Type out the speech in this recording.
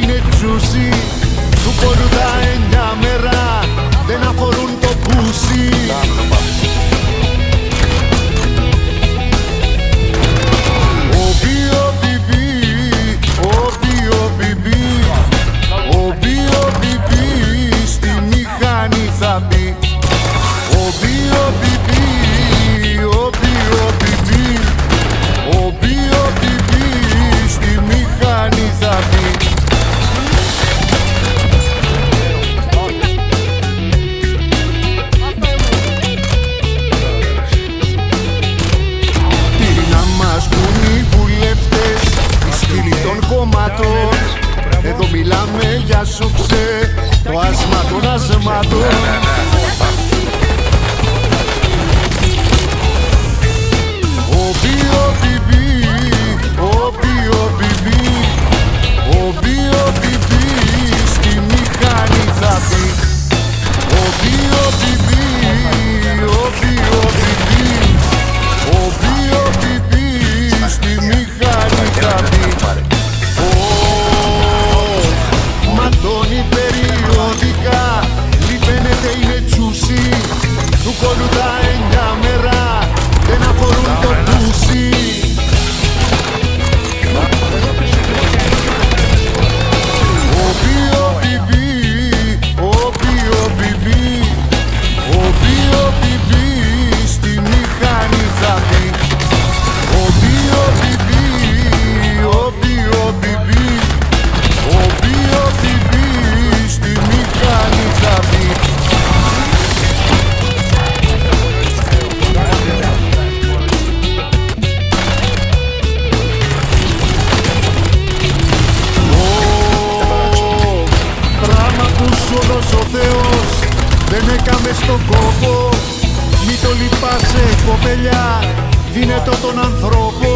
είναι τζούσι. Του πόνου τα 9 μέρα δεν αφορούν το πούσι. Εδώ μιλάμε για σουξέ, το άσμα των ασμάτων. Ο BOBB, ο BOBB, ο BOBB στη μηχανή θα μπει. Ο BOBB, ο BOBB, ο BOBB στη μηχανή θα μπει. Ματώνει περιοδικά, λιπαίνεται είναι τσούσι. Του κόλλου τα 9 μέρα δεν αφορούν το πούσι. Ο BOBB, ο BOBB, ο BOBB στη μηχανή θα μπει. Ο BOBB, ο BOBB, ο BOBB στη μηχανή θα μπει. Πράγμα που σου έδωσε ο Θεός δεν έκαμε στον κόπο. Μη το λυπάσαι κοπελιά, δίνε το τον ανθρώπο.